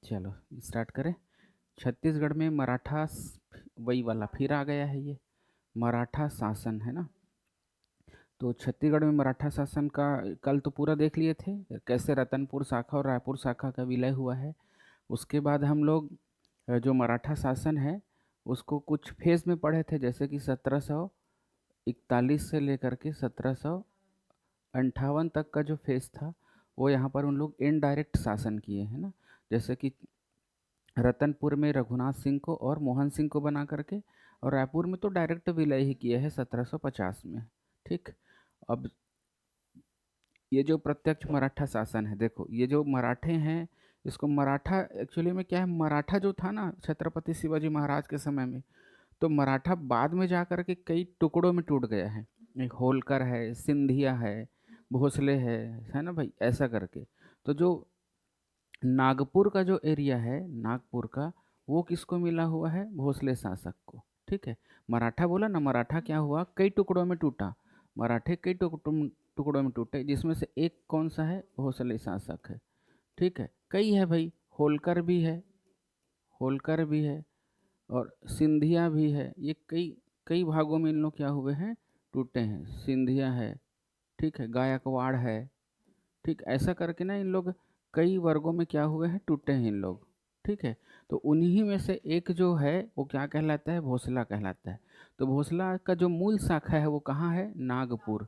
चलो स्टार्ट करें। छत्तीसगढ़ में मराठा वही वाला फिर आ गया है, ये मराठा शासन है ना। तो छत्तीसगढ़ में मराठा शासन का कल तो पूरा देख लिए थे, कैसे रतनपुर शाखा और रायपुर शाखा का विलय हुआ है। उसके बाद हम लोग जो मराठा शासन है उसको कुछ फेज में पढ़े थे, जैसे कि 1741 से लेकर के 1758 तक का जो फेज था वो यहाँ पर उन लोग इनडायरेक्ट शासन किए हैं ना। जैसे कि रतनपुर में रघुनाथ सिंह को और मोहन सिंह को बना करके, और रायपुर में तो डायरेक्ट विलय ही किया है 1750 में। ठीक। अब ये जो प्रत्यक्ष मराठा शासन है, देखो ये जो मराठे हैं, इसको मराठा एक्चुअली में क्या है, मराठा जो था ना छत्रपति शिवाजी महाराज के समय में, तो मराठा बाद में जा कर के कई टुकड़ों में टूट गया है। एक होलकर है, सिंधिया है, भोसले है ना भाई, ऐसा करके। तो जो नागपुर का जो एरिया है, नागपुर का, वो किसको मिला हुआ है, भोसले शासक को। ठीक है। मराठा बोला ना, मराठा क्या हुआ, कई टुकड़ों में टूटा। मराठे कई टुकड़ों में टूटे, जिसमें से एक कौन सा है, भोसले शासक है। ठीक है। कई है भाई, होलकर भी है, होलकर भी है और सिंधिया भी है। ये कई कई भागों में इन लोग क्या हुए हैं, टूटे हैं। सिंधिया है, ठीक है, गायकवाड़ है। ठीक, ऐसा करके ना इन लोग कई वर्गों में क्या हुए हैं, टूटे हैं इन लोग। ठीक है। तो उन्हीं में से एक जो है वो क्या कहलाता है, भोसला कहलाता है। तो भोसला का जो मूल शाखा है वो कहाँ है, नागपुर।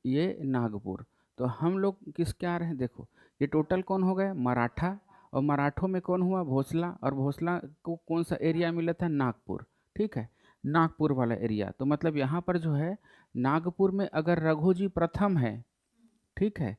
ये नागपुर। तो हम लोग किसके आ रहे हैं, देखो ये टोटल कौन हो गए, मराठा। और मराठों में कौन हुआ, भोसला। और भोसला को कौन सा एरिया मिला था, नागपुर। ठीक है, नागपुर वाला एरिया। तो मतलब यहाँ पर जो है नागपुर में अगर रघुजी प्रथम है, ठीक है,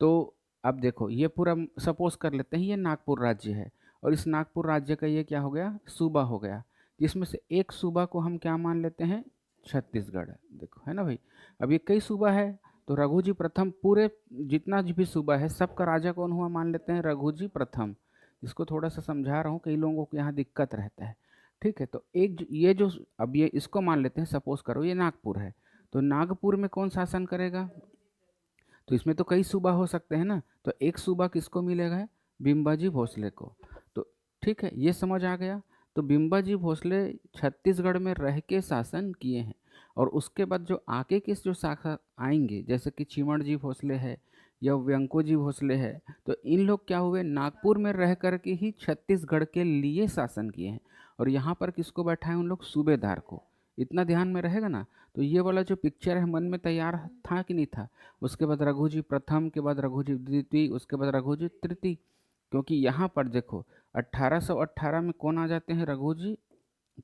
तो अब देखो ये पूरा सपोज कर लेते हैं ये नागपुर राज्य है, और इस नागपुर राज्य का ये क्या हो गया, सूबा हो गया, जिसमें से एक सूबा को हम क्या मान लेते हैं, छत्तीसगढ़। देखो है ना भाई, अब ये कई सूबा है, तो रघुजी प्रथम पूरे जितना भी सूबा है सबका राजा कौन हुआ, मान लेते हैं रघुजी प्रथम। इसको थोड़ा सा समझा रहा हूँ, कई लोगों को यहाँ दिक्कत रहता है। ठीक है। तो ये जो अब ये इसको मान लेते हैं, सपोज करो ये नागपुर है, तो नागपुर में कौन शासन करेगा, तो इसमें तो कई सूबा हो सकते हैं ना, तो एक सूबा किसको मिलेगा, बिम्बाजी भोसले को। तो ठीक है, ये समझ आ गया। तो बिम्बाजी भोसले छत्तीसगढ़ में रह के शासन किए हैं। और उसके बाद जो आगे के जो शाखा आएंगे, जैसे कि चिमण जी भोसले है या व्यंको जी भोसले है, तो इन लोग क्या हुए, नागपुर में रह कर के ही छत्तीसगढ़ के लिए शासन किए हैं। और यहाँ पर किसको बैठाए, उन लोग सूबेदार को। इतना ध्यान में रहेगा ना। तो ये वाला जो पिक्चर है मन में तैयार था कि नहीं था। उसके बाद रघुजी प्रथम के बाद रघुजी द्वितीय, उसके बाद रघुजी तृतीय। क्योंकि यहाँ पर देखो 1818 में कौन आ जाते हैं, रघुजी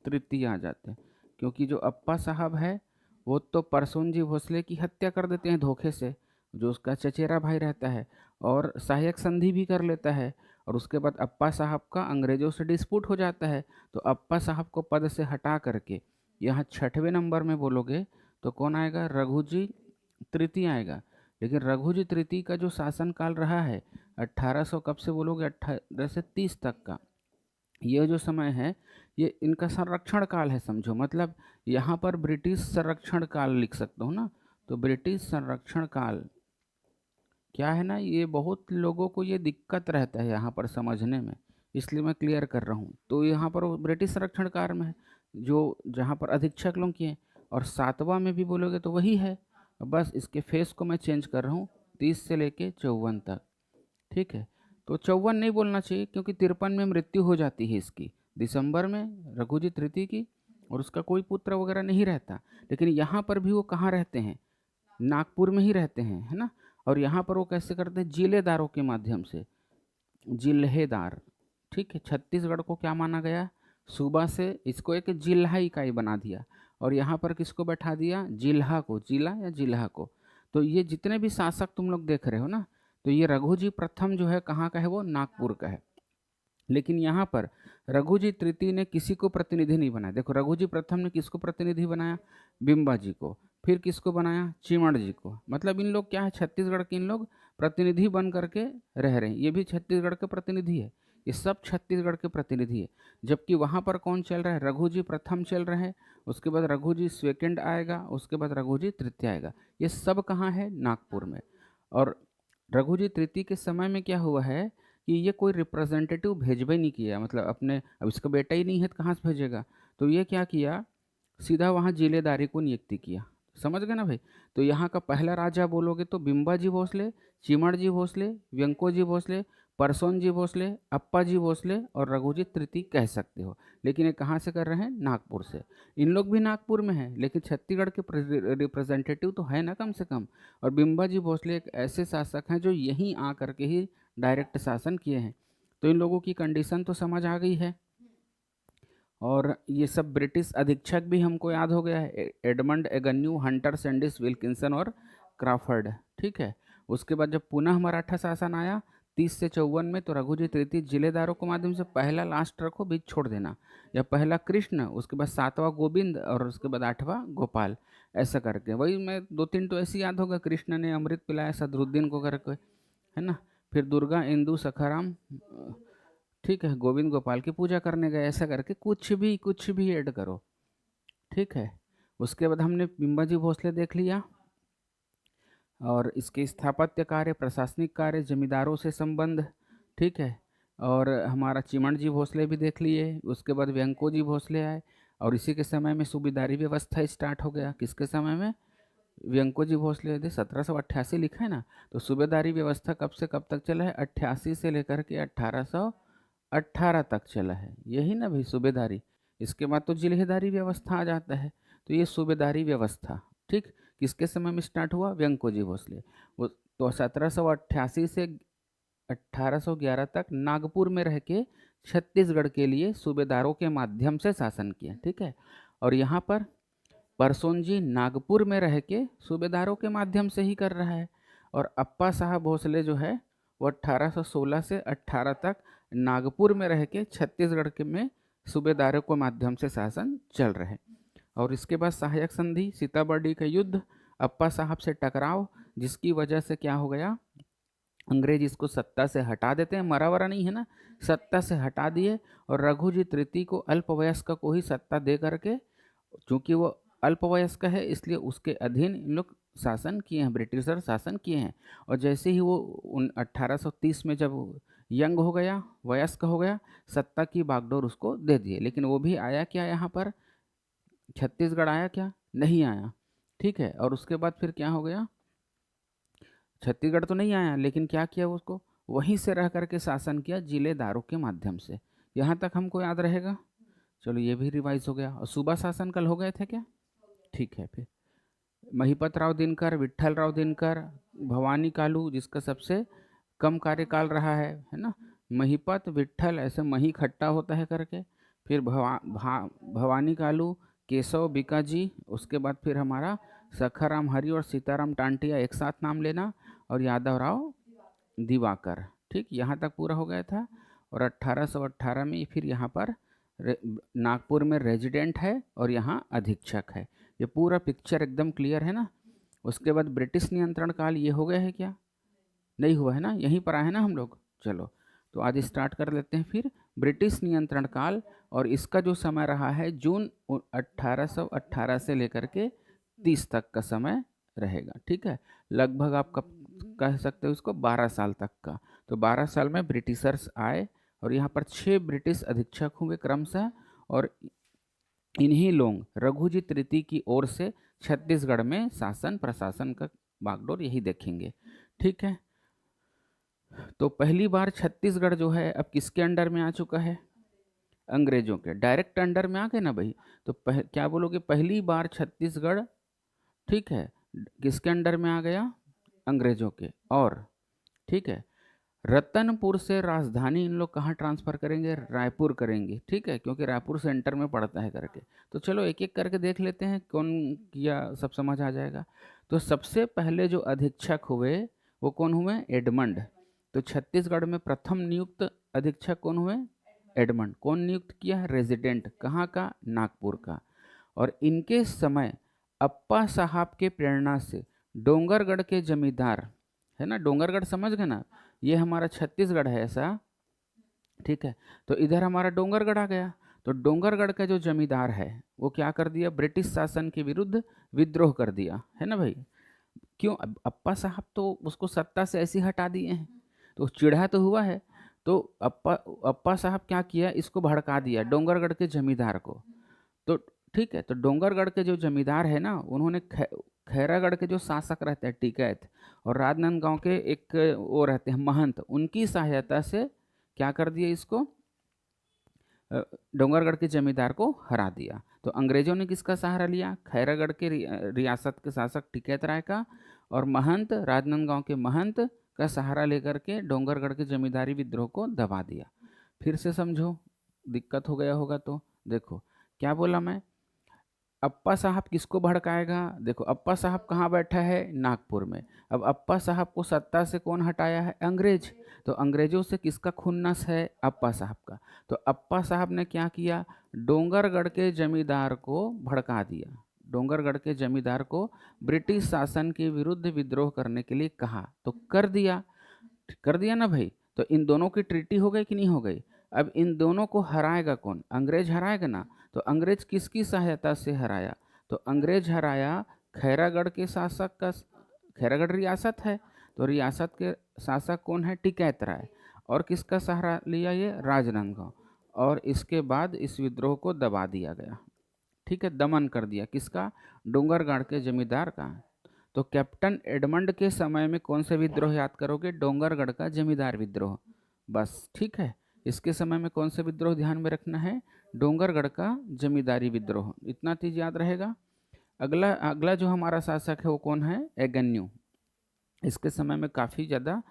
तृतीय आ जाते हैं। क्योंकि जो अप्पा साहब है वो तो परसोन जी भोसले की हत्या कर देते हैं धोखे से, जो उसका चचेरा भाई रहता है, और सहायक संधि भी कर लेता है। और उसके बाद अप्पा साहब का अंग्रेजों से डिस्प्यूट हो जाता है, तो अप्पा साहब को पद से हटा करके यहाँ छठवें नंबर में बोलोगे तो कौन आएगा, रघुजी तृतीय आएगा। लेकिन रघुजी तृतीय का जो शासनकाल रहा है 1800 कब से बोलोगे, 18 से 30 तक का, ये जो समय है ये इनका संरक्षण काल है, समझो। मतलब यहाँ पर ब्रिटिश संरक्षण काल लिख सकते हो ना। तो ब्रिटिश संरक्षण काल क्या है ना, ये बहुत लोगों को ये दिक्कत रहता है यहाँ पर समझने में, इसलिए मैं क्लियर कर रहा हूँ। तो यहाँ पर वो ब्रिटिश संरक्षण काल में है, जो जहाँ पर अधीक्षक लोग किए। और सातवां में भी बोलोगे तो वही है, बस इसके फेस को मैं चेंज कर रहा हूँ, 30 से लेके 54 तक। ठीक है। तो 54 नहीं बोलना चाहिए, क्योंकि 53 में मृत्यु हो जाती है इसकी, दिसंबर में, रघुजी तृतीय की। और उसका कोई पुत्र वगैरह नहीं रहता। लेकिन यहाँ पर भी वो कहाँ रहते हैं, नागपुर में ही रहते हैं, है ना। और यहाँ पर वो कैसे करते हैं, जिलेदारों के माध्यम से, जिल्हेदार। ठीक है। छत्तीसगढ़ को क्या माना गया, सूबा से इसको एक जिल्हा इकाई बना दिया। और यहाँ पर किसको बैठा दिया, जिल्हा को, जिला या जिल्हा को। तो ये जितने भी शासक तुम लोग देख रहे हो ना, तो ये रघुजी प्रथम जो है कहाँ का है, वो नागपुर का है। लेकिन यहाँ पर रघुजी तृतीय ने किसी को प्रतिनिधि नहीं बनाया। देखो रघुजी प्रथम ने किसको प्रतिनिधि बनाया, बिम्बा जी को। फिर किसको बनाया, चिमण जी को। मतलब इन लोग क्या है, छत्तीसगढ़ के इन लोग प्रतिनिधि बन करके रह रहे हैं। ये भी छत्तीसगढ़ के प्रतिनिधि है, ये सब छत्तीसगढ़ के प्रतिनिधि है। जबकि वहाँ पर कौन चल रहा है, रघुजी प्रथम चल रहे हैं, उसके बाद रघुजी सेकेंड आएगा, उसके बाद रघुजी तृतीय आएगा। ये सब कहाँ है, नागपुर में। और रघुजी तृतीय के समय में क्या हुआ है कि ये कोई रिप्रेजेंटेटिव भेजबे नहीं किया, मतलब अपने, अब इसका बेटा ही नहीं है तो कहाँ से भेजेगा। तो ये क्या किया, सीधा वहाँ जिलेदारी को नियुक्ति किया। समझ गए ना भाई। तो यहाँ का पहला राजा बोलोगे तो बिम्बाजी भोसले, चिमणजी भोसले, व्यंकोजी भोसले, परसोनजी भोसले, अप्पाजी भोसले और रघुजी तृतीय कह सकते हो। लेकिन ये कहाँ से कर रहे हैं, नागपुर से। इन लोग भी नागपुर में हैं, लेकिन छत्तीसगढ़ के रिप्रेजेंटेटिव तो है ना कम से कम। और बिम्बाजी भोसले एक ऐसे शासक हैं जो यहीं आ करके ही डायरेक्ट शासन किए हैं। तो इन लोगों की कंडीशन तो समझ आ गई है। और ये सब ब्रिटिश अधीक्षक भी हमको याद हो गया है, Edmund Agnew, Hunter Sandis, Wilkinson और क्राफर्ड। ठीक है। उसके बाद जब पुनः मराठा शासन आया 30 से 54 में, तो रघुजी तृतीय जिलेदारों के माध्यम से, पहला लास्ट रखो, बीच छोड़ देना, या पहला कृष्ण, उसके बाद 7वां गोविंद और उसके बाद 8वां गोपाल, ऐसा करके। वही मैं 2-3 तो ऐसे याद होगा, कृष्ण ने अमृत पिलाया सदरुद्दीन को करके, है ना। फिर दुर्गा, इंदु, सखाराम, ठीक है, गोविंद गोपाल की पूजा करने गए, ऐसा करके कुछ भी ऐड करो। ठीक है। उसके बाद हमने बिम्बाजी भोसले देख लिया, और इसके स्थापत्य कार्य, प्रशासनिक कार्य, जमींदारों से संबंध। ठीक है। और हमारा चिमणजी भोसले भी देख लिए। उसके बाद व्यंकोजी भोसले आए, और इसी के समय में सूबेदारी व्यवस्था स्टार्ट हो गया। किसके समय में, व्यंकोजी भोसले। 1788 लिखा है ना। तो सूबेदारी व्यवस्था कब से कब तक चला है, 88 से लेकर के 1818 तक चला है, यही ना भाई सूबेदारी। इसके बाद तो जिलेदारी व्यवस्था आ जाता है। तो ये सूबेदारी व्यवस्था, ठीक, किसके समय में स्टार्ट हुआ, व्यंकोजी भोसले। वो तो 1788 से 1811 तक नागपुर में रह के छत्तीसगढ़ के लिए सूबेदारों के माध्यम से शासन किया। ठीक है। और यहाँ पर परसोनजी नागपुर में रह के सूबेदारों के माध्यम से ही कर रहा है। और अप्पा साहब भोसले जो है वो 1816 से 18 तक नागपुर में रह के छत्तीसगढ़ के में सूबेदारों के माध्यम से शासन चल रहे हैं। और इसके बाद सहायक संधि, सीताबर्डी का युद्ध, अप्पा साहब से टकराव, जिसकी वजह से क्या हो गया, अंग्रेज इसको सत्ता से हटा देते हैं, मरा वरा नहीं है ना, सत्ता से हटा दिए। और रघुजी तृतीय को, अल्पवयस्क को ही सत्ता दे करके, चूंकि वो अल्पवयस्क है इसलिए उसके अधीन इन लोग शासन किए हैं, ब्रिटिशर शासन किए हैं। और जैसे ही वो 1830 में जब यंग हो गया, वयस्क हो गया, सत्ता की बागडोर उसको दे दिए। लेकिन वो भी आया क्या, यहाँ पर छत्तीसगढ़ आया क्या, नहीं आया। ठीक है। और उसके बाद फिर क्या हो गया, छत्तीसगढ़ तो नहीं आया, लेकिन क्या किया उसको, वहीं से रह करके शासन किया जिलेदारों के माध्यम से। यहाँ तक हमको याद रहेगा। चलो ये भी रिवाइज हो गया। और सूबा शासन कल हो गए थे क्या, ठीक है। फिर महिपत राव दिनकर, विट्ठल राव दिनकर, भवानी कालू, जिसका सबसे कम कार्यकाल रहा है ना। महिपत, विट्ठल, ऐसे मही खट्टा होता है करके। फिर भवानी कालू, केशव बिकाजी, उसके बाद फिर हमारा सखाराम हरि और सीताराम टांटिया, एक साथ नाम लेना, और यादव राव दिवाकर। ठीक, यहाँ तक पूरा हो गया था। और 1818 में फिर यहाँ पर नागपुर में रेजिडेंट है और यहाँ अधीक्षक है। ये पूरा पिक्चर एकदम क्लियर है ना। उसके बाद ब्रिटिश नियंत्रण काल, ये हो गया है क्या, नहीं हुआ है ना, यहीं पर आए ना हम लोग। चलो तो आज स्टार्ट कर लेते हैं फिर ब्रिटिश नियंत्रण काल। और इसका जो समय रहा है जून 1818 से लेकर के 30 तक का समय रहेगा। ठीक है। लगभग आप कब कह सकते हो इसको, 12 साल तक का। तो 12 साल में ब्रिटिशर्स आए, और यहाँ पर 6 ब्रिटिश अधीक्षक हुए क्रमशः। और इन्हीं लोग रघुजी तृतीय की ओर से छत्तीसगढ़ में शासन प्रशासन का बागडोर यही देखेंगे। ठीक है। तो पहली बार छत्तीसगढ़ जो है अब किसके अंडर में आ चुका है, अंग्रेजों के डायरेक्ट अंडर में आ गए ना भाई। तो क्या बोलोगे, पहली बार छत्तीसगढ़, ठीक है, किसके अंडर में आ गया, अंग्रेजों के। और ठीक है, रतनपुर से राजधानी इन लोग कहाँ ट्रांसफ़र करेंगे, रायपुर करेंगे। ठीक है, क्योंकि रायपुर सेंटर में पड़ता है करके। तो चलो एक एक करके देख लेते हैं कौन किया, सब समझ आ जाएगा। तो सबसे पहले जो अधीक्षक हुए वो कौन हुए, एडमंड। तो छत्तीसगढ़ में प्रथम नियुक्त अधीक्षक कौन हुए, एडमंड। कौन नियुक्त किया है, रेजिडेंट, कहाँ का, नागपुर का। और इनके समय अप्पा साहब के प्रेरणा से डोंगरगढ़ के जमींदार, है ना, डोंगरगढ़ समझ गए ना, ये हमारा छत्तीसगढ़ है ऐसा। ठीक है। तो इधर हमारा डोंगरगढ़ आ गया। तो डोंगरगढ़ का जो जमींदार है वो क्या कर दिया, ब्रिटिश शासन के विरुद्ध विद्रोह कर दिया, है ना भाई। क्यों, अप्पा साहब तो उसको सत्ता से ऐसे ही हटा दिए हैं, तो चिढ़ा तो हुआ है। तो अप्पा अप्पा साहब क्या किया, इसको भड़का दिया डोंगरगढ़ के जमींदार को। तो ठीक है, तो डोंगरगढ़ के जो जमींदार है ना, उन्होंने खैरागढ़ के जो शासक रहते हैं टिकैत, और राजनांदगांव के एक वो रहते हैं महंत, उनकी सहायता से क्या कर दिया, इसको डोंगरगढ़ के जमींदार को हरा दिया। तो अंग्रेजों ने किसका सहारा लिया, खैरागढ़ के रियासत के शासक टिकैत राय का, और महंत राजनांदगांव के महंत का सहारा लेकर के डोंगरगढ़ के जमींदारी विद्रोह को दबा दिया। फिर से समझो, दिक्कत हो गया होगा तो देखो क्या बोला मैं, अप्पा साहब किसको भड़काएगा, देखो अप्पा साहब कहाँ बैठा है, नागपुर में। अब अप्पा साहब को सत्ता से कौन हटाया है, अंग्रेज। तो अंग्रेजों से किसका खुन्नस है, अप्पा साहब का। तो अप्पा साहब ने क्या किया, डोंगरगढ़ के जमींदार को भड़का दिया, डोंगरगढ़ के जमींदार को ब्रिटिश शासन के विरुद्ध विद्रोह करने के लिए कहा, तो कर दिया ना भाई। तो इन दोनों की ट्रीटी हो गई कि नहीं हो गई। अब इन दोनों को हराएगा कौन, अंग्रेज हराएगा ना। तो अंग्रेज किसकी सहायता से हराया, तो अंग्रेज हराया खैरागढ़ के शासक का, खैरागढ़ रियासत है, तो रियासत के शासक कौन है, टिकैत राय। और किसका सहारा लिया, ये राजनांदगांव। और इसके बाद इस विद्रोह को दबा दिया गया, ठीक है, दमन कर दिया, किसका, डोंगरगढ़ के जमींदार का। तो कैप्टन एडमंड के समय में कौन से विद्रोह याद करोगे, डोंगरगढ़ का जमींदार विद्रोह, बस ठीक है। इसके समय में कौन से विद्रोह ध्यान में रखना है, डोंगरगढ़ का जमींदारी विद्रोह, इतना चीज याद रहेगा। अगला अगला जो हमारा शासक है वो कौन है, एगन्यू। इसके समय में काफ़ी ज़्यादा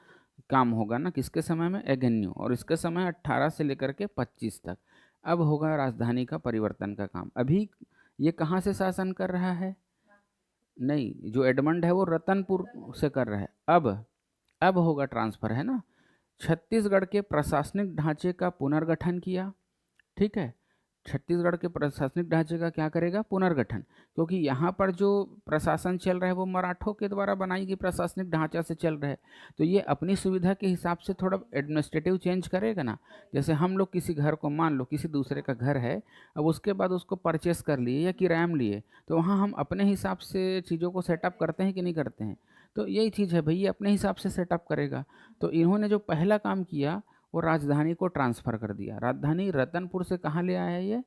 काम होगा ना, किसके समय में, एगन्यू। और इसके समय 18 से लेकर के 25 तक। अब होगा राजधानी का परिवर्तन का काम। अभी ये कहाँ से शासन कर रहा है, नहीं, जो एडमंड है वो रतनपुर से कर रहा है। अब होगा ट्रांसफर, है ना। छत्तीसगढ़ के प्रशासनिक ढांचे का पुनर्गठन किया, ठीक है, छत्तीसगढ़ के प्रशासनिक ढांचे का क्या करेगा, पुनर्गठन। क्योंकि यहाँ पर जो प्रशासन चल रहा है वो मराठों के द्वारा बनाई गई प्रशासनिक ढांचा से चल रहा है। तो ये अपनी सुविधा के हिसाब से थोड़ा एडमिनिस्ट्रेटिव चेंज करेगा ना। जैसे हम लोग किसी घर को, मान लो किसी दूसरे का घर है, अब उसके बाद उसको परचेस कर लिए या किराया में लिए, तो वहाँ हम अपने हिसाब से चीज़ों को सेटअप करते हैं कि नहीं करते हैं। तो यही चीज़ है भाई, ये अपने हिसाब से सेटअप करेगा। तो इन्होंने जो पहला काम किया वो राजधानी को ट्रांसफ़र कर दिया। राजधानी रतनपुर से कहाँ ले आया, ये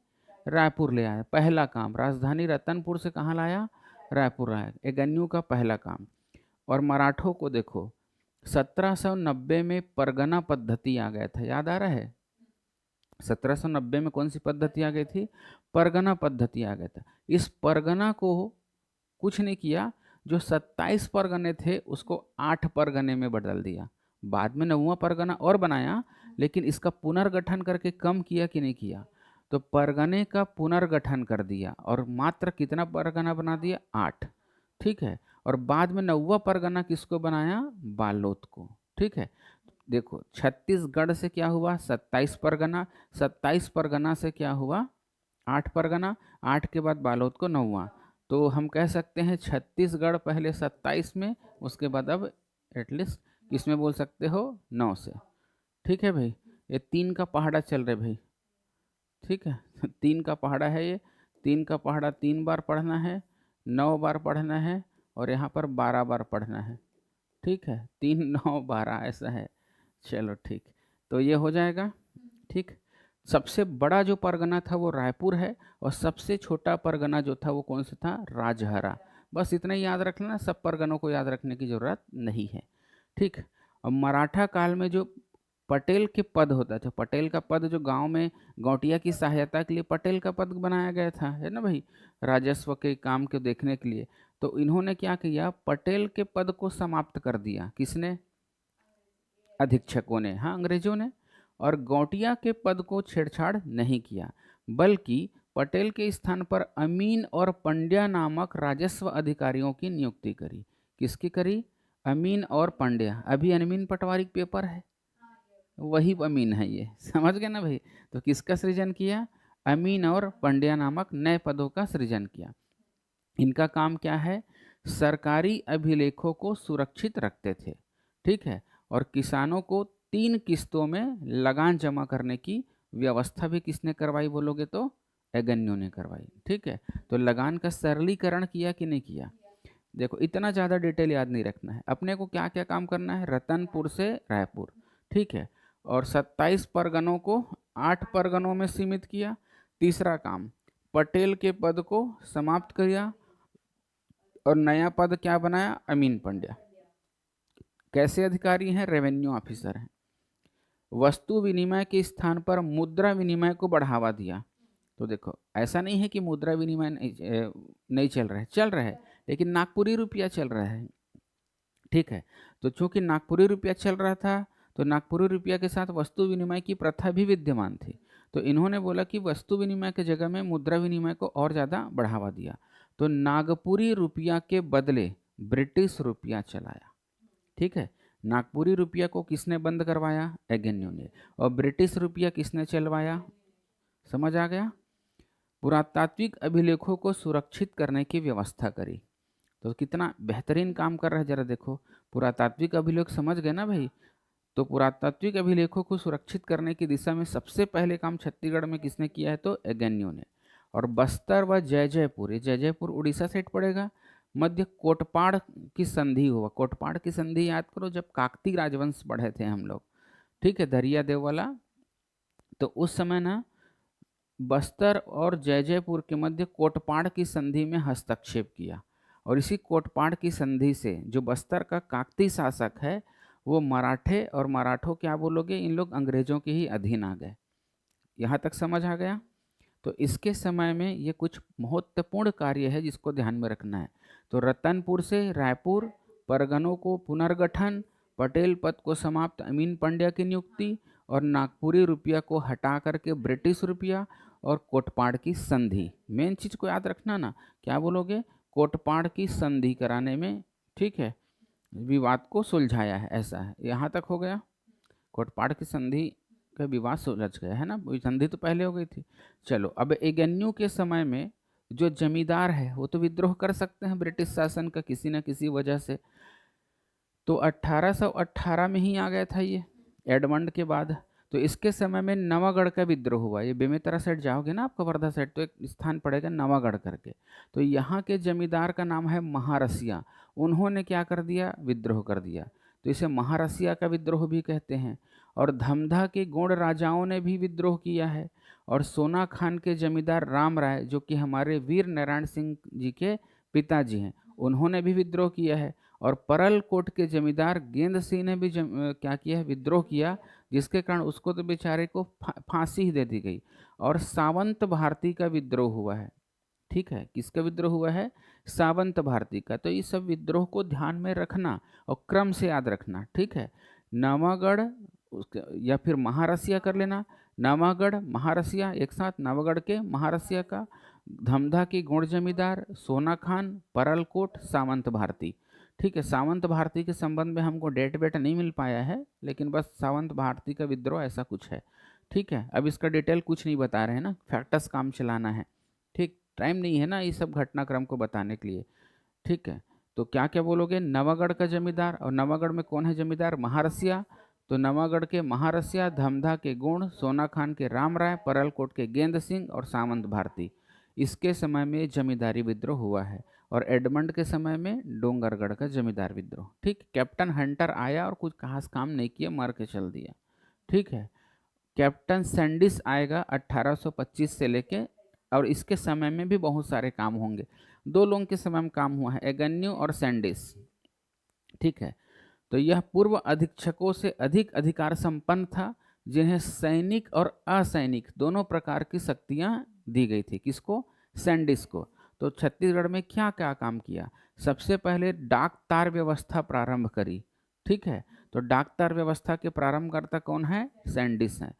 रायपुर ले आया। पहला काम, राजधानी रतनपुर से कहाँ लाया, रायपुर लाया, एगन्यू का पहला काम। और मराठों को देखो 1790 में परगना पद्धति आ गया था, याद आ रहा है। 1790 में कौन सी पद्धति आ गई थी, परगना पद्धति आ गया था। इस परगना को कुछ नहीं किया, जो 27 परगने थे उसको 8 परगने में बदल दिया। बाद में 9वां परगना और बनाया, लेकिन इसका पुनर्गठन करके कम किया कि नहीं किया। तो परगने का पुनर्गठन कर दिया, और मात्र कितना परगना बना दिया, 8, ठीक है। और बाद में 9वां परगना किसको बनाया, बालोद को, ठीक है। देखो छत्तीसगढ़ से क्या हुआ, 27 परगना, 27 परगना से क्या हुआ, 8 परगना, 8 के बाद बालोद को 9वां। तो हम कह सकते हैं छत्तीसगढ़ पहले 27 में, उसके बाद अब एटलीस्ट किस में बोल सकते हो, 9 से, ठीक है भाई। ये 3 का पहाड़ा चल रहा है भाई, ठीक है। 3 का पहाड़ा है ये, 3 का पहाड़ा 3 बार पढ़ना है, 9 बार पढ़ना है, और यहाँ पर 12 बार पढ़ना है, ठीक है। 3 9 12 ऐसा है, चलो ठीक। तो ये हो जाएगा, ठीक। सबसे बड़ा जो परगना था वो रायपुर है, और सबसे छोटा परगना जो था वो कौन सा था, राजहरा। बस इतना ही याद रख लेना, सब परगनों को याद रखने की ज़रूरत नहीं है, ठीक। अब मराठा काल में जो पटेल के पद होता था, पटेल का पद जो गांव में गौटिया की सहायता के लिए पटेल का पद बनाया गया था, है ना भाई, राजस्व के काम को देखने के लिए। तो इन्होंने क्या किया, पटेल के पद को समाप्त कर दिया, किसने, अधीक्षकों ने, हाँ अंग्रेजों ने। और गौटिया के पद को छेड़छाड़ नहीं किया, बल्कि पटेल के स्थान पर अमीन और पंड्या नामक राजस्व अधिकारियों की नियुक्ति करी। किसकी करी, अमीन और पंड्या। अभी अमीन पटवारी पेपर है, वही अमीन है ये, समझ गए ना भाई। तो किसका सृजन किया, अमीन और पंड्या नामक नए पदों का सृजन किया। इनका काम क्या है, सरकारी अभिलेखों को सुरक्षित रखते थे, ठीक है। और किसानों को 3 किस्तों में लगान जमा करने की व्यवस्था भी किसने करवाई बोलोगे तो, एगन्यू ने करवाई, ठीक है। तो लगान का सरलीकरण किया कि नहीं किया। देखो इतना ज़्यादा डिटेल याद नहीं रखना है, अपने को क्या क्या काम करना है, रतनपुर से रायपुर, ठीक है। और 27 परगनों को 8 परगनों में सीमित किया। तीसरा काम, पटेल के पद को समाप्त किया और नया पद क्या बनाया, अमीन पंड्या। कैसे अधिकारी हैं, रेवेन्यू ऑफिसर हैं। वस्तु विनिमय के स्थान पर मुद्रा विनिमय को बढ़ावा दिया। तो देखो ऐसा नहीं है कि मुद्रा विनिमय नहीं चल रहा है, चल रहा है, लेकिन नागपुरी रुपया चल रहा है। ठीक है, तो चूंकि नागपुरी रुपया चल रहा था तो नागपुरी रुपया के साथ वस्तु विनिमय की प्रथा भी विद्यमान थी। तो इन्होंने बोला कि वस्तु विनिमय के जगह में मुद्रा विनिमय को और ज़्यादा बढ़ावा दिया। तो नागपुरी रुपया के बदले ब्रिटिश रुपया चलाया। ठीक है, नागपुरी रुपया को किसने बंद करवाया, एगेन्यू ने। और ब्रिटिश रुपया किसने चलवाया, समझ आ गया। पुरातात्विक अभिलेखों को सुरक्षित करने की व्यवस्था करी। तो कितना बेहतरीन काम कर रहे हैं, जरा देखो। पुरातात्विक अभिलेख समझ गए ना भाई। तो पुरातात्विक अभिलेखों को सुरक्षित करने की दिशा में सबसे पहले काम छत्तीसगढ़ में किसने किया है, तो एगेन्यू ने। और बस्तर व जयजयपुर, ये जयजयपुर उड़ीसा साइड पड़ेगा, मध्य कोटपाड़ की संधि हुआ। कोटपाड़ की संधि याद करो, जब काकती राजवंश बढ़े थे हम लोग, ठीक है, दरिया देव वाला। तो उस समय ना बस्तर और जयजयपुर के मध्य कोटपाड़ की संधि में हस्तक्षेप किया। और इसी कोटपाड़ की संधि से जो बस्तर का काकती शासक है वो मराठे, और मराठों क्या बोलोगे, इन लोग अंग्रेजों के ही अधीन आ गए। यहाँ तक समझ आ गया। तो इसके समय में ये कुछ महत्वपूर्ण कार्य है जिसको ध्यान में रखना है। तो रतनपुर से रायपुर, परगनों को पुनर्गठन, पटेल पद को समाप्त, अमीन पंड्या की नियुक्ति, और नागपुरी रुपया को हटा करके ब्रिटिश रुपया, और कोटपाड़ की संधि। मेन चीज को याद रखना ना, क्या बोलोगे, कोटपाड़ की संधि कराने में, ठीक है, विवाद को सुलझाया है, ऐसा है। यहाँ तक हो गया। कोटपाड़ की संधि का विवाद सुलझ गया है ना, संधि तो पहले हो गई थी। चलो, अब एगेन्यू के समय में जो जमींदार है वो तो विद्रोह कर सकते हैं ब्रिटिश शासन का किसी न किसी वजह से। तो 1818 में ही आ गया था ये, एडमंड के बाद। तो इसके समय में नवागढ़ का विद्रोह हुआ। ये बेमेतरा साइड जाओगे ना आपका, वर्धा साइड, तो एक स्थान पड़ेगा नवागढ़ करके। तो यहाँ के जमींदार का नाम है महारसिया। उन्होंने क्या कर दिया, विद्रोह कर दिया। तो इसे महारसिया का विद्रोह भी कहते हैं। और धमधा के गोंड राजाओं ने भी विद्रोह किया है। और सोना खान के जमींदार राम राय, जो कि हमारे वीर नारायण सिंह जी के पिताजी हैं, उन्होंने भी विद्रोह किया है। और परलकोट के जमींदार गेंद सिंह ने भी क्या किया है, विद्रोह किया, जिसके कारण उसको तो बेचारे को फांसी ही दे दी गई। और सावंत भारती का विद्रोह हुआ है। ठीक है, किसका विद्रोह हुआ है, सावंत भारती का। तो ये सब विद्रोह को ध्यान में रखना और क्रम से याद रखना। ठीक है, नवागढ़ या फिर महारसिया कर लेना, नवागढ़ महारसिया एक साथ, नवागढ़ के महारसिया का, धमधा की गोंड जमींदार, सोना खान, परलकोट, सावंत भारती। ठीक है, सावंत भारती के संबंध में हमको डेट वेट नहीं मिल पाया है, लेकिन बस सावंत भारती का विद्रोह ऐसा कुछ है। ठीक है, अब इसका डिटेल कुछ नहीं बता रहे हैं ना, फैक्टस काम चलाना है। ठीक, टाइम नहीं है ना ये सब घटनाक्रम को बताने के लिए। ठीक है, तो क्या क्या बोलोगे, नवागढ़ का जमींदार, और नवागढ़ में कौन है जमींदार, महारसिया। तो नवागढ़ के महारसिया, धमधा के गोंड, सोना खान के राम राय, परलकोट के गेंद सिंह और सावंत भारती। इसके समय में जमींदारी विद्रोह हुआ है। और एडमंड के समय में डोंगरगढ़ का जमींदार विद्रोह। ठीक, कैप्टन हंटर आया और कुछ खास काम नहीं किया, मार के चल दिया। ठीक है, कैप्टन सैंडिस आएगा 1825 से लेके, और इसके समय में भी बहुत सारे काम होंगे। दो लोगों के समय में काम हुआ है, एगन्यू और सैंडिस। ठीक है, तो यह पूर्व अधीक्षकों से अधिक अधिकार संपन्न था, जिन्हें सैनिक और असैनिक दोनों प्रकार की शक्तियां दी गई थी। किसको, सैंडिस को। तो छत्तीसगढ़ में क्या क्या काम किया, सबसे पहले डाक तार व्यवस्था प्रारंभ करी। ठीक है, तो डाक तार व्यवस्था के प्रारंभकर्ता कौन है, सैंडिस है।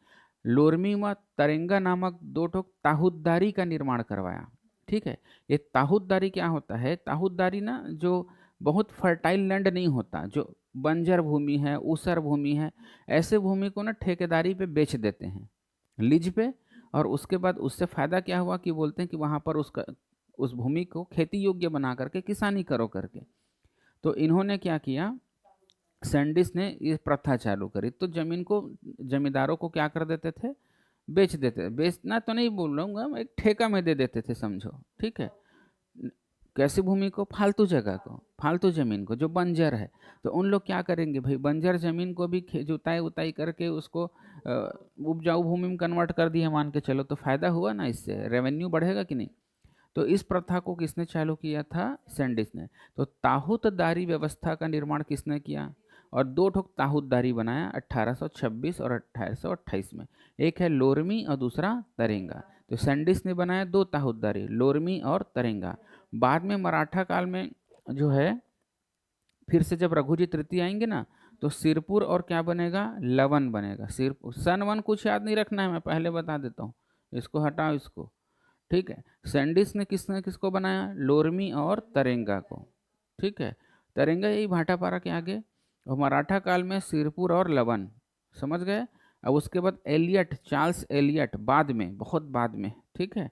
लोरमी व तरेंगा नामक दो ठोक ताहूददारी का निर्माण करवाया। ठीक है, ये ताहूददारी क्या होता है, ताहूददारी ना जो बहुत फर्टाइल लैंड नहीं होता, जो बंजर भूमि है, ऊसर भूमि है, ऐसे भूमि को ना ठेकेदारी पे बेच देते हैं, लीज पे। और उसके बाद उससे फ़ायदा क्या हुआ कि बोलते हैं कि वहाँ पर उसका उस भूमि को खेती योग्य बना करके किसानी करो करके। तो इन्होंने क्या किया, सैंडिस ने ये प्रथा चालू करी। तो जमीन को जमींदारों को क्या कर देते थे, बेच देते, बेचना तो नहीं बोल रहा हूँ, एक ठेका में दे देते थे, समझो। ठीक है, कैसी भूमि को? फालतू जगह को, फालतू ज़मीन को जो बंजर है। तो उन लोग क्या करेंगे भाई, बंजर ज़मीन को भी जुताई-उताई करके उसको उपजाऊ भूमि में कन्वर्ट कर दिया मान के चलो, तो फ़ायदा हुआ ना, इससे रेवेन्यू बढ़ेगा कि नहीं? तो इस प्रथा को किसने चालू किया था? सैंडिस ने। तो ताहूतदारी व्यवस्था का निर्माण किसने किया? और दो ठोक ताहूतदारी बनाया 1826 और 1828 में। एक है लोरमी और दूसरा तरेंगा। तो सैंडिस ने बनाया दो ताहूतदारी, लोरमी और तरेंगा। बाद में मराठा काल में जो है, फिर से जब रघुजी तृतीय आएंगे ना, तो सिरपुर और क्या बनेगा? लवन बनेगा। सिरपुर सन वन कुछ याद नहीं रखना है, मैं पहले बता देता हूँ, इसको हटाओ इसको, ठीक है। सैंडिस ने किसने किसको बनाया? लोरमी और तरेंगा को, ठीक है। तरेंगा यही भाटापारा के आगे। और मराठा काल में सिरपुर और लवन, समझ गए। अब उसके बाद एलियट, चार्ल्स एलियट बाद में, बहुत बाद में, ठीक है।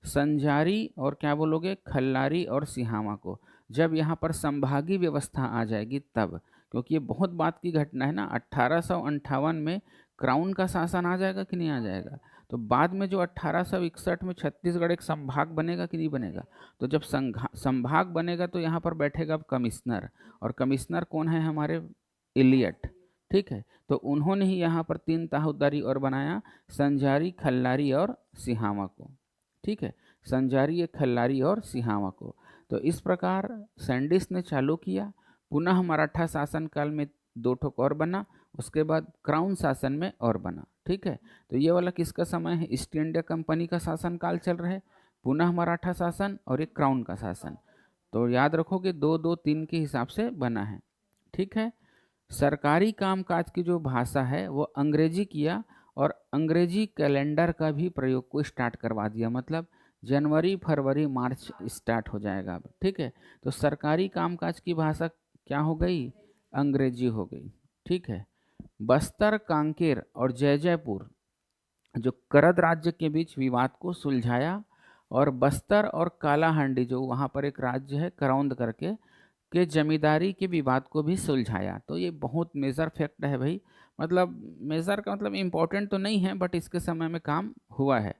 संजारी और क्या बोलोगे? खल्लारी और सिहामा को, जब यहाँ पर संभागी व्यवस्था आ जाएगी तब, क्योंकि ये बहुत बात की घटना है ना। 1858 में क्राउन का शासन आ जाएगा कि नहीं आ जाएगा? तो बाद में जो 1861 में छत्तीसगढ़ एक संभाग बनेगा कि नहीं बनेगा? तो जब संभाग बनेगा तो यहाँ पर बैठेगा अब कमिश्नर, और कमिश्नर कौन है? हमारे इलियट, ठीक है। तो उन्होंने ही यहाँ पर 3 ताहूदारी और बनाया, संजारी, खल्लारी और सिहामा को, ठीक है। संजारी, खल्लारी और सिहावा को। तो इस प्रकार सैंडिस ने चालू किया। पुनः मराठा शासन काल में 2 ठोक और बना, उसके बाद क्राउन शासन में और बना, ठीक है। तो ये वाला किसका समय है? ईस्ट इंडिया कंपनी का शासन काल चल रहा है, पुनः मराठा शासन और एक क्राउन का शासन। तो याद रखोगे 2 2 3 के हिसाब से बना है, ठीक है। सरकारी कामकाज की जो भाषा है वो अंग्रेजी किया, और अंग्रेजी कैलेंडर का भी प्रयोग को स्टार्ट करवा दिया, मतलब जनवरी फरवरी मार्च स्टार्ट हो जाएगा अब, ठीक है। तो सरकारी कामकाज की भाषा क्या हो गई? अंग्रेजी हो गई, ठीक है। बस्तर, कांकेर और जयजयपुर जो करद राज्य के बीच विवाद को सुलझाया, और बस्तर और कालाहांडी जो वहाँ पर एक राज्य है करौंद करके, के जमींदारी के विवाद को भी सुलझाया। तो ये बहुत मेजर फैक्ट है भाई, मतलब मेजर का मतलब इम्पोर्टेंट तो नहीं है, बट इसके समय में काम हुआ है।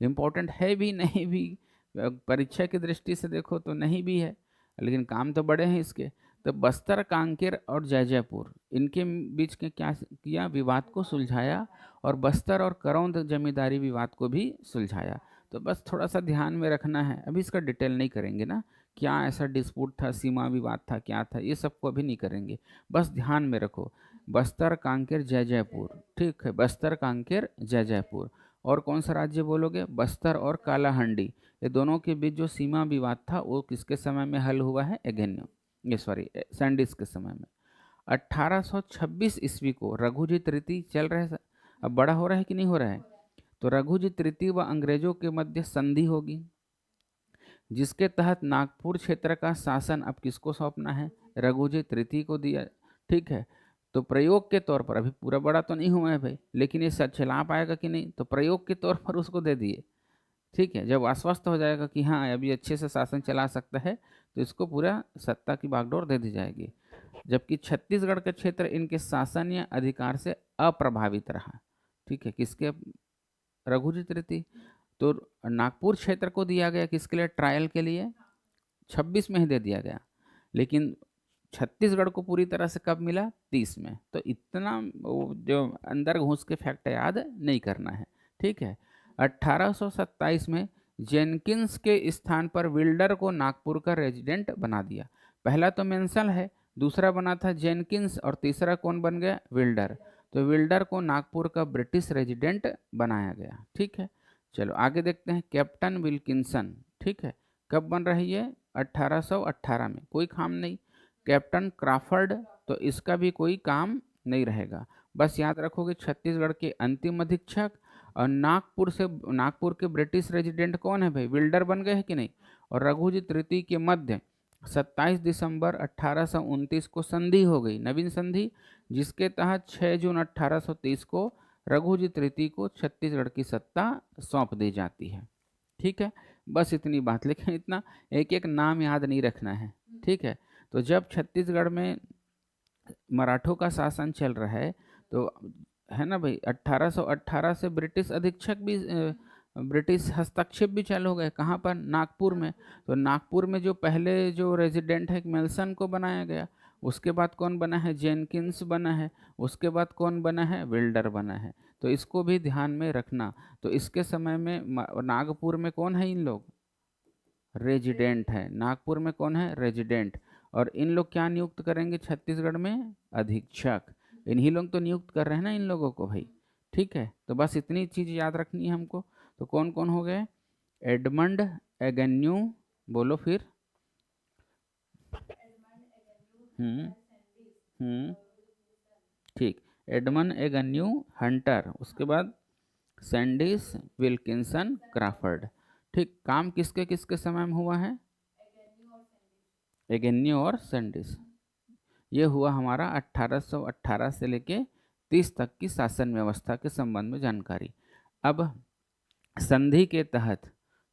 इम्पोर्टेंट है भी नहीं भी, परीक्षा की दृष्टि से देखो तो नहीं भी है, लेकिन काम तो बड़े हैं इसके। तो बस्तर, कांकेर और जयजयपुर, इनके बीच के क्या किया? विवाद को सुलझाया, और बस्तर और करौंद जमींदारी विवाद को भी सुलझाया। तो बस थोड़ा सा ध्यान में रखना है, अभी इसका डिटेल नहीं करेंगे ना, क्या ऐसा डिस्प्यूट था, सीमा विवाद था, क्या था, ये सबको अभी नहीं करेंगे। बस ध्यान में रखो, बस्तर, कांकेर, जयजयपुर, ठीक है। बस्तर, कांकेर, जयजयपुर। और कौन सा राज्य बोलोगे? बस्तर और कालाहांडी, ये दोनों के बीच जो सीमा विवाद था वो किसके समय में हल हुआ है? एगेन्यो, ये सॉरी सैंडिस के समय में। 1826 ईस्वी को रघुजी तृतीय चल रहे हैं, अब बड़ा हो रहा है कि नहीं हो रहा है? तो रघुजी तृतीय व अंग्रेजों के मध्य संधि होगी, जिसके तहत नागपुर क्षेत्र का शासन अब किसको सौंपना है? रघुजी तृतीय को दिया, ठीक है। तो प्रयोग के तौर पर, अभी पूरा बड़ा तो नहीं हुआ है भाई, लेकिन ये सच चला पाएगा कि नहीं, तो प्रयोग के तौर पर उसको दे दिए, ठीक है। जब आश्वस्त हो जाएगा कि हाँ अभी अच्छे से शासन चला सकता है, तो इसको पूरा सत्ता की बागडोर दे दी जाएगी। जबकि छत्तीसगढ़ का क्षेत्र इनके शासन या अधिकार से अप्रभावित रहा, ठीक है। किसके? रघुजी तृतीय। तो नागपुर क्षेत्र को दिया गया किसके लिए? ट्रायल के लिए, 26 में ही दे दिया गया, लेकिन छत्तीसगढ़ को पूरी तरह से कब मिला? 30 में। तो इतना जो अंदर घुस के फैक्ट याद नहीं करना है, ठीक है। 1827 में जेनकिंस के स्थान पर विल्डर को नागपुर का रेजिडेंट बना दिया। पहला तो मेंशन है, दूसरा बना था जेनकिंस, और तीसरा कौन बन गया? विल्डर। तो विल्डर को नागपुर का ब्रिटिश रेजिडेंट बनाया गया, ठीक है। चलो आगे देखते हैं, कैप्टन विल्किंसन, ठीक है। कब बन रही है? 1818 में, कोई काम नहीं। कैप्टन क्राफर्ड, तो इसका भी कोई काम नहीं रहेगा। बस याद रखोगे छत्तीसगढ़ के अंतिम अधीक्षक, और नागपुर के ब्रिटिश रेजिडेंट कौन है भाई? विल्डर बन गए हैं कि नहीं। और रघुजी तृतीय के मध्य 27 दिसंबर 1829 को संधि हो गई, नवीन संधि, जिसके तहत 6 जून 1830 को रघुजी तृतीय को छत्तीसगढ़ की सत्ता सौंप दी जाती है, ठीक है। बस इतनी बात, लेकिन इतना एक एक नाम याद नहीं रखना है, ठीक है। तो जब छत्तीसगढ़ में मराठों का शासन चल रहा है, तो है ना भाई, 1818 से ब्रिटिश अधीक्षक भी ब्रिटिश हस्तक्षेप भी चालू हो गए। कहाँ पर? नागपुर में। तो नागपुर में जो पहले जो रेजिडेंट है मेल्सन को बनाया गया, उसके बाद कौन बना है? जेनकिंस बना है, उसके बाद कौन बना है? विल्डर बना है। तो इसको भी ध्यान में रखना। तो इसके समय में नागपुर में कौन है? इन लोग रेजिडेंट है। नागपुर में कौन है? रेजिडेंट। और इन लोग क्या नियुक्त करेंगे छत्तीसगढ़ में? अधीक्षक। इन्हीं लोग तो नियुक्त कर रहे हैं ना इन लोगों को भाई। ठीक है, तो बस इतनी चीज याद रखनी है हमको। तो कौन कौन हो गए? एडमंड एगन्यू, बोलो फिर। हम्म हम्म ठीक। एडमंड एगन्यू हंटर, उसके बाद सैंडिस विल्किंसन क्राफर्ड। ठीक, काम किसके किसके समय में हुआ है? एगन्यू और सैंडिस। ये हुआ हमारा 1818 से लेके 30 तक की शासन व्यवस्था के संबंध में जानकारी। अब संधि के तहत,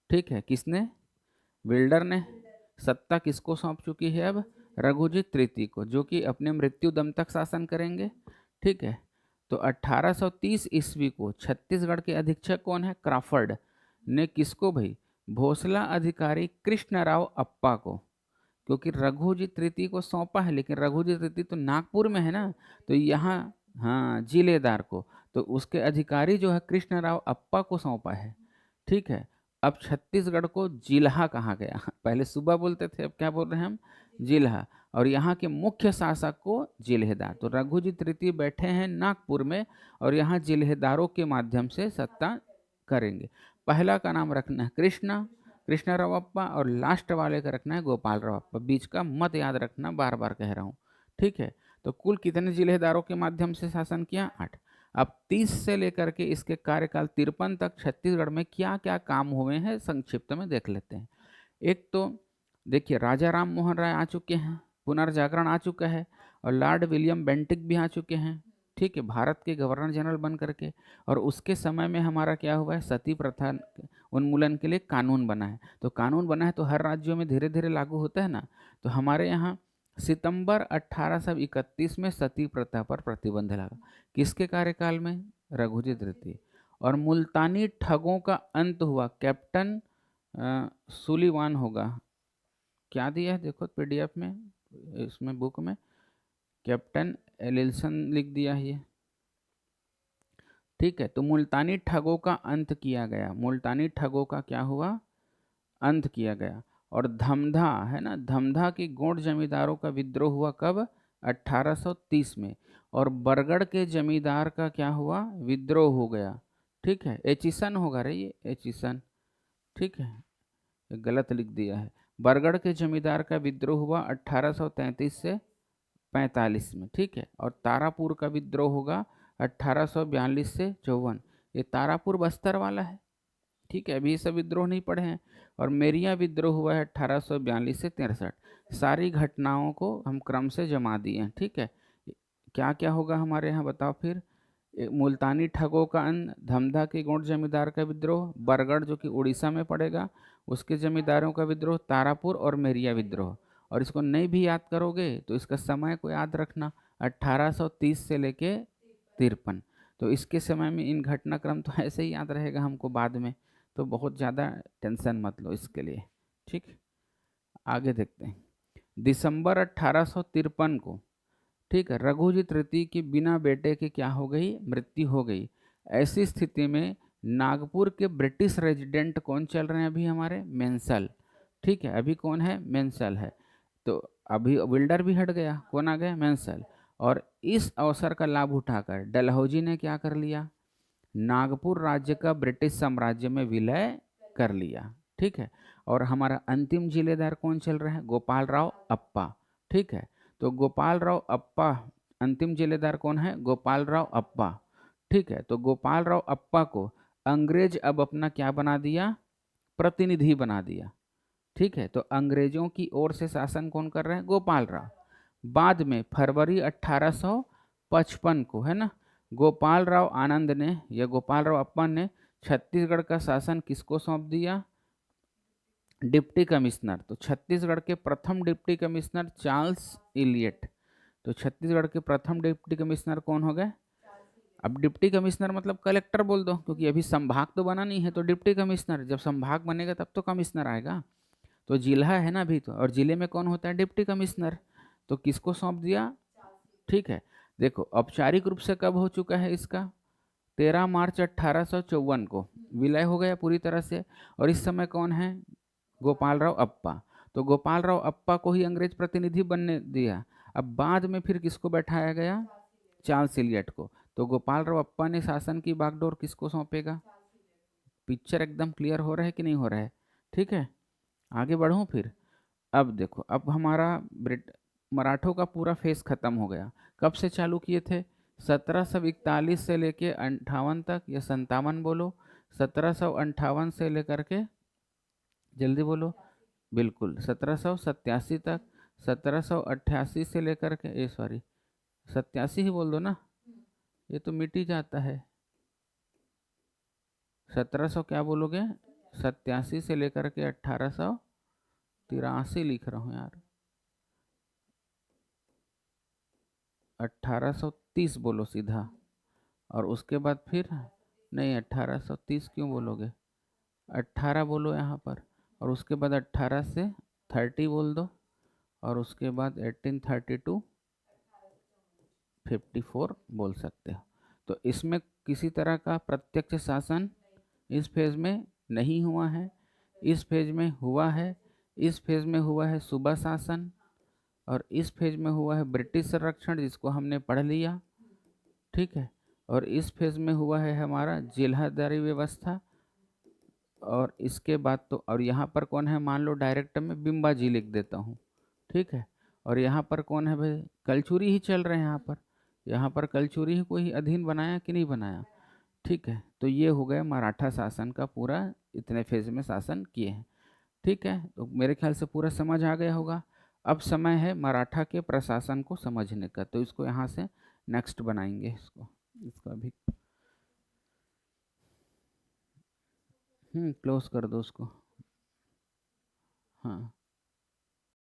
ठीक है, किसने? बिल्डर ने। सत्ता किसको सौंप चुकी है अब? रघुजीत तृतीय को, जो कि अपने मृत्यु दम तक शासन करेंगे। ठीक है, तो 1830 ईस्वी को छत्तीसगढ़ के अधीक्षक कौन है? क्राफर्ड ने किसको भाई? भोसला अधिकारी कृष्णराव अप्पा को। क्योंकि रघुजी तृतीय को सौंपा है, लेकिन रघुजी तृतीय तो नागपुर में है ना, तो यहाँ हाँ जिलेदार को, तो उसके अधिकारी जो है कृष्णराव अप्पा को सौंपा है। ठीक है, अब छत्तीसगढ़ को जिल्हा कहा गया। पहले सूबा बोलते थे, अब क्या बोल रहे हैं हम? जिल्हा। और यहाँ के मुख्य शासक को जिलेदार। तो रघुजी तृतीय बैठे हैं नागपुर में और यहाँ जिलेदारों के माध्यम से सत्ता करेंगे। पहला का नाम रखना है कृष्णा, कृष्णराव अप्पा, और लास्ट वाले का रखना है गोपाल राव अप्पा। बीच का मत याद रखना, बार बार कह रहा हूँ। ठीक है, तो कुल कितने जिलेदारों के माध्यम से शासन किया? 8। अब 30 से लेकर के इसके कार्यकाल 53 तक छत्तीसगढ़ में क्या क्या काम हुए हैं संक्षिप्त में देख लेते हैं। एक तो देखिए, राजा राम मोहन राय आ चुके हैं, पुनर्जागरण आ चुका है, और लॉर्ड विलियम बेंटिक भी आ चुके हैं। ठीक है, भारत के गवर्नर जनरल बन करके। और उसके समय में हमारा क्या हुआ है? सती प्रथा उन्मूलन के लिए कानून बना है। तो कानून बना है तो हर राज्यों में धीरे धीरे लागू होता है ना। तो हमारे यहाँ सितंबर 1831 में सती प्रथा पर प्रतिबंध लगा। किसके कार्यकाल में? रघुजी तृतीय। और मुल्तानी ठगों का अंत हुआ, कैप्टन सुलीवान होगा। क्या दिया है देखो पीडीएफ में, इसमें बुक में कैप्टन एलिसन लिख दिया है ये। ठीक है, तो मुल्तानी ठगों का अंत किया गया। मुल्तानी ठगों का क्या हुआ? अंत किया गया। और धमधा है ना, धमधा की गोंड जमींदारों का विद्रोह हुआ कब? 1830 में। और बरगढ़ के जमींदार का क्या हुआ? विद्रोह हो गया। ठीक है, एचिसन होगा रे ये, एचिसन। ठीक है, गलत लिख दिया है। बरगढ़ के जमींदार का विद्रोह हुआ 1833 से 45 में। ठीक है, और तारापुर का विद्रोह होगा 1842 से 54। ये तारापुर बस्तर वाला है। ठीक है, अभी ये सब विद्रोह नहीं पढ़े हैं। और मेरिया विद्रोह हुआ है 1842 से 63। सारी घटनाओं को हम क्रम से जमा दिए हैं। ठीक है, क्या क्या होगा हमारे यहाँ बताओ फिर? मुल्तानी ठगों का अंत, धमधा के गोंड जमींदार का विद्रोह, बरगढ़ जो कि उड़ीसा में पड़ेगा उसके जमींदारों का विद्रोह, तारापुर और मेरिया विद्रोह। और इसको नहीं भी याद करोगे तो इसका समय को याद रखना, 1830 से लेके 53। तो इसके समय में इन घटनाक्रम तो ऐसे ही याद रहेगा हमको बाद में, तो बहुत ज़्यादा टेंशन मत लो इसके लिए। ठीक, आगे देखते हैं। दिसंबर 1853 को, ठीक है, रघुजी तृतीय की बिना बेटे के क्या हो गई? मृत्यु हो गई। ऐसी स्थिति में नागपुर के ब्रिटिश रेजिडेंट कौन चल रहे हैं अभी? हमारे मेंसल। ठीक है, अभी कौन है? मेंसल है। तो अभी विल्डर भी हट गया, कौन आ गया? मेंसल। और इस अवसर का लाभ उठाकर डलहौजी ने क्या कर लिया? नागपुर राज्य का ब्रिटिश साम्राज्य में विलय कर लिया। ठीक है, और हमारा अंतिम जिलेदार कौन चल रहा है? गोपाल राव अप्पा। ठीक है, तो गोपाल राव अप्पा अंतिम जिलेदार कौन है? गोपाल राव अप्पा। ठीक है, तो गोपाल राव अप्पा को अंग्रेज अब अपना क्या बना दिया? प्रतिनिधि बना दिया। ठीक है, तो अंग्रेजों की ओर से शासन कौन कर रहे हैं? गोपाल राव। बाद में फरवरी 1855 को, है ना, गोपाल राव आनंद ने या गोपाल राव अप्पन ने छत्तीसगढ़ का शासन किसको सौंप दिया? Deputy commissioner. तो छत्तीसगढ़ के प्रथम डिप्टी कमिश्नर चार्ल्स इलियट। तो छत्तीसगढ़ के प्रथम डिप्टी कमिश्नर कौन हो गए? अब डिप्टी कमिश्नर मतलब कलेक्टर बोल दो, क्योंकि अभी संभाग तो बना नहीं है, तो डिप्टी कमिश्नर, जब संभाग बनेगा तब तो कमिश्नर आएगा। तो जिला है ना अभी तो, और जिले में कौन होता है? Deputy commissioner. तो किसको सौंप दिया? ठीक है, देखो औपचारिक रूप से कब हो चुका है इसका? 13 मार्च 1854 को विलय हो गया पूरी तरह से। और इस समय कौन है? गोपाल राव अप्पा। तो गोपाल राव अप्पा को ही अंग्रेज प्रतिनिधि बनने दिया। अब बाद में फिर किसको बैठाया गया? चार्ल्स इलियट को। तो गोपाल राव अप्पा ने शासन की बागडोर किसको सौंपेगा? पिक्चर एकदम क्लियर हो रहा है कि नहीं हो रहा है? ठीक है, आगे बढ़ूं फिर। अब देखो, अब हमारा मराठों का पूरा फेस खत्म हो गया। कब से चालू किए थे? 1741 से लेके 58 तक, या 57 बोलो, 1758 से लेकर के, जल्दी बोलो, बिल्कुल 1787 तक। 1788 से लेकर के, ये सॉरी 87 ही बोल दो ना, ये तो मिट ही जाता है। 1700 क्या बोलोगे? 87 से लेकर के 1883 लिख रहा हूँ यार, 1830 बोलो सीधा। और उसके बाद फिर, नहीं 1830 क्यों बोलोगे, 18 बोलो यहाँ पर। और उसके बाद 18 से 30 बोल दो। और उसके बाद 1832 54 बोल सकते हो। तो इसमें किसी तरह का प्रत्यक्ष शासन इस फेज में नहीं हुआ है। इस फेज में हुआ है, इस फेज में हुआ है सूबा शासन, और इस फेज में हुआ है ब्रिटिश संरक्षण, जिसको हमने पढ़ लिया। ठीक है, और इस फेज में हुआ है हमारा जिलाधारी व्यवस्था। और इसके बाद तो, और यहाँ पर कौन है, मान लो डायरेक्ट में बिम्बा जी लिख देता हूँ। ठीक है, और यहाँ पर कौन है भाई? कलचुरी ही चल रहे हैं यहाँ पर। यहाँ पर कलचुरी ही कोई अधीन बनाया कि नहीं बनाया? ठीक है, तो ये हो गया मराठा शासन का पूरा, इतने फेज में शासन किए हैं। ठीक है, तो मेरे ख्याल से पूरा समझ आ गया होगा। अब समय है मराठा के प्रशासन को समझने का, तो इसको यहाँ से नेक्स्ट बनाएंगे, इसको, इसका भी क्लोज कर दो उसको। हाँ।